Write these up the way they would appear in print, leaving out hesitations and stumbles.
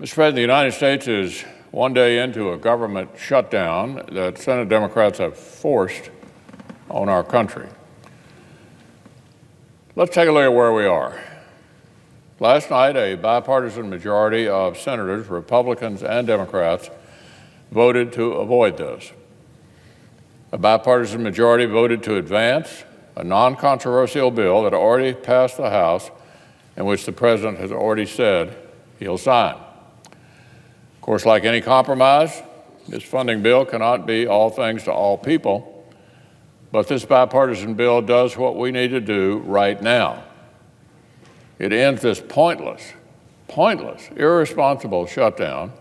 Mr. President, the United States is one day into a government shutdown that Senate Democrats have forced on our country. Let's take a look at where we are. Last night, a bipartisan majority of senators, Republicans and Democrats, voted to avoid this. A bipartisan majority voted to advance a non-controversial bill that already passed the House and which the President has already said he'll sign. Of course, like any compromise, this funding bill cannot be all things to all people, but this bipartisan bill does what we need to do right now. It ends this pointless, irresponsible shutdown,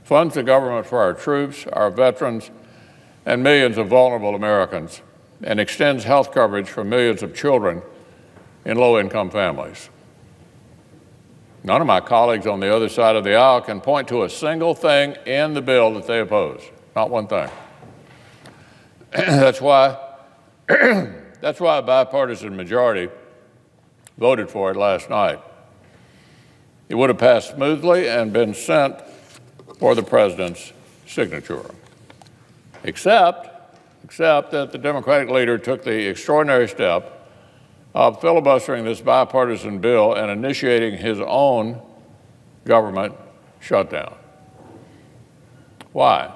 funds the government for our troops, our veterans, and millions of vulnerable Americans, and extends health coverage for millions of children in low-income families. None of my colleagues on the other side of the aisle can point to a single thing in the bill that they oppose, not one thing. That's why a bipartisan majority voted for it last night. It would have passed smoothly and been sent for the President's signature, except that the Democratic leader took the extraordinary step of filibustering this bipartisan bill and initiating his own government shutdown. Why?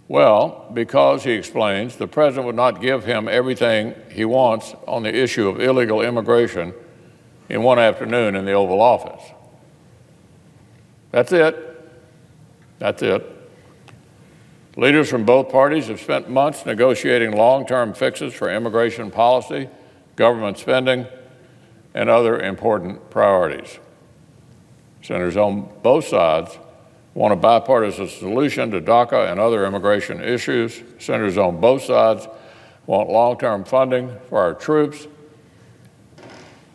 Well, because, he explains, the President would not give him everything he wants on the issue of illegal immigration in one afternoon in the Oval Office. That's it. That's it. Leaders from both parties have spent months negotiating long-term fixes for immigration policy, government spending, and other important priorities. Senators on both sides want a bipartisan solution to DACA and other immigration issues. Senators on both sides want long-term funding for our troops.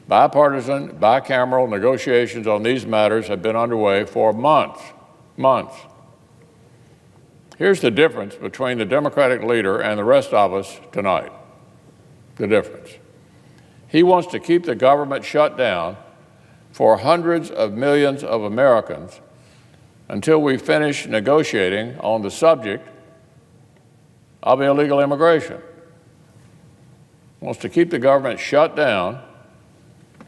Bipartisan, bicameral negotiations on these matters have been underway for months. Here's the difference between the Democratic leader and the rest of us tonight. The difference. He wants to keep the government shut down for hundreds of millions of Americans until we finish negotiating on the subject of illegal immigration. He wants to keep the government shut down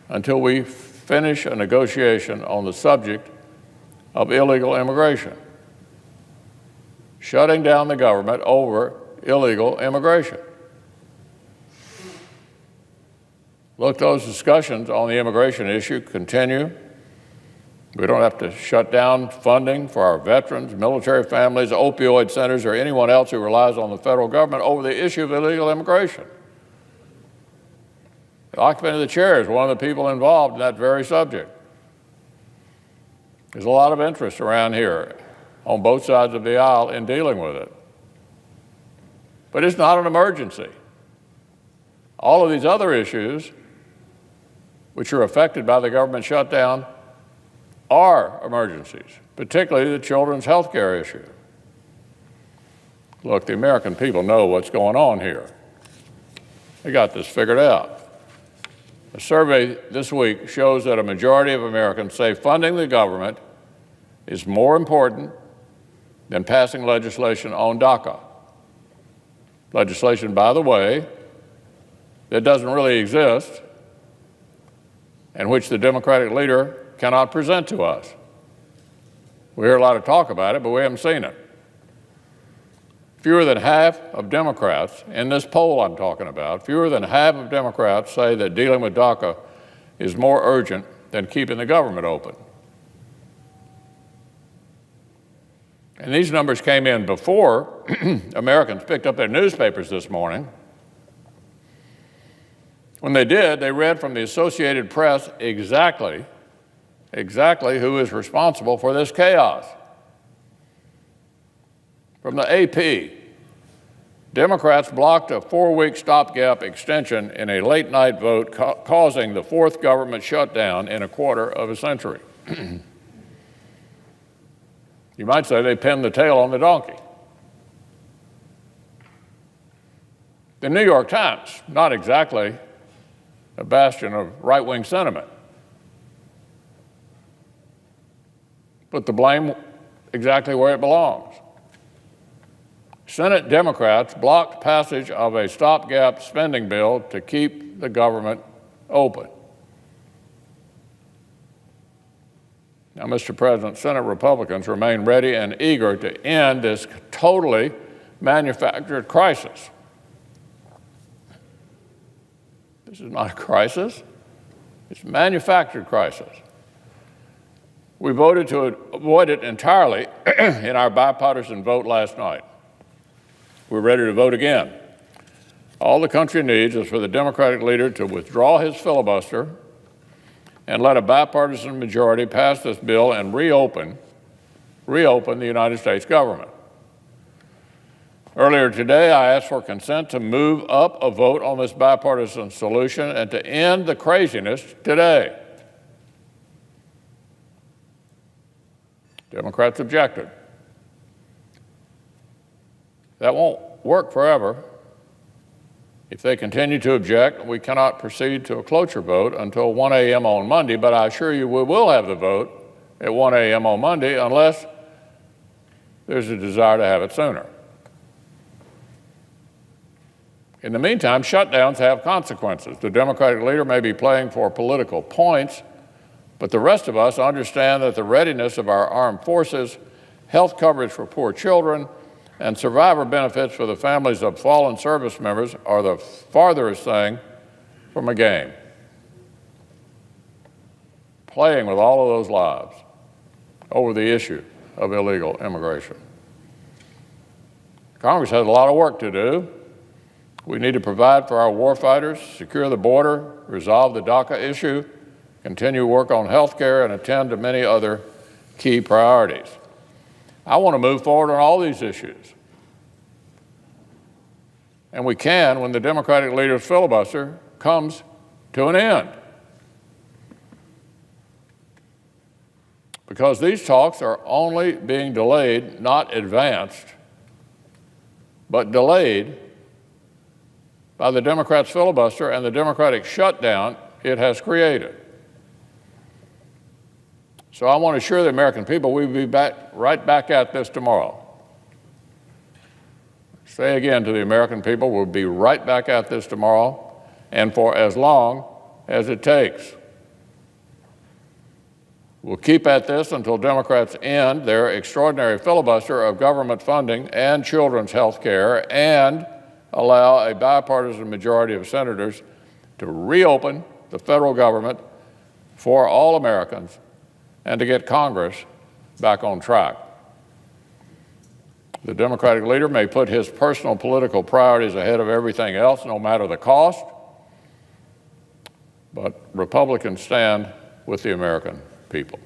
until we finish a negotiation on the subject of illegal immigration. Shutting down the government over illegal immigration. Look, those discussions on the immigration issue continue. We don't have to shut down funding for our veterans, military families, opioid centers, or anyone else who relies on the federal government over the issue of illegal immigration. The occupant of the chair is one of the people involved in that very subject. There's a lot of interest around here on both sides of the aisle in dealing with it. But it's not an emergency. All of these other issues, which are affected by the government shutdown, are emergencies, particularly the children's health care issue. Look, the American people know what's going on here. They got this figured out. A survey this week shows that a majority of Americans say funding the government is more important than passing legislation on DACA. Legislation, by the way, that doesn't really exist and which the Democratic leader cannot present to us. We hear a lot of talk about it, but we haven't seen it. Fewer than half of Democrats, in this poll I'm talking about, fewer than half of Democrats say that dealing with DACA is more urgent than keeping the government open. And these numbers came in before Americans picked up their newspapers this morning. When they did, they read from the Associated Press exactly who is responsible for this chaos. From the AP, Democrats blocked a 4-week stopgap extension in a late-night vote, causing the fourth government shutdown in a quarter of a century. You might say they pinned the tail on the donkey. The New York Times, not exactly a bastion of right-wing sentiment, put the blame exactly where it belongs. Senate Democrats blocked passage of a stopgap spending bill to keep the government open. Now, Mr. President, Senate Republicans remain ready and eager to end this totally manufactured crisis. This is not a crisis. It's a manufactured crisis. We voted to avoid it entirely in our bipartisan vote last night. We're ready to vote again. All the country needs is for the Democratic leader to withdraw his filibuster and let a bipartisan majority pass this bill and reopen the United States government. Earlier today, I asked for consent to move up a vote on this bipartisan solution and to end the craziness today. Democrats objected. That won't work forever. If they continue to object, we cannot proceed to a cloture vote until 1 a.m. on Monday, but I assure you we will have the vote at 1 a.m. on Monday unless there's a desire to have it sooner. In the meantime, shutdowns have consequences. The Democratic leader may be playing for political points, but the rest of us understand that the readiness of our armed forces, health coverage for poor children, and survivor benefits for the families of fallen service members are the farthest thing from a game. Playing with all of those lives over the issue of illegal immigration. Congress has a lot of work to do. We need to provide for our warfighters, secure the border, resolve the DACA issue, continue work on health care, and attend to many other key priorities. I want to move forward on all these issues. And we can when the Democratic leader's filibuster comes to an end. Because these talks are only being delayed, not advanced, but delayed by the Democrats' filibuster and the Democratic shutdown it has created. So I want to assure the American people we'll be right back at this tomorrow. Say again to the American people, we'll be right back at this tomorrow and for as long as it takes. We'll keep at this until Democrats end their extraordinary filibuster of government funding and children's health care and allow a bipartisan majority of senators to reopen the federal government for all Americans and to get Congress back on track. The Democratic leader may put his personal political priorities ahead of everything else, no matter the cost, but Republicans stand with the American people.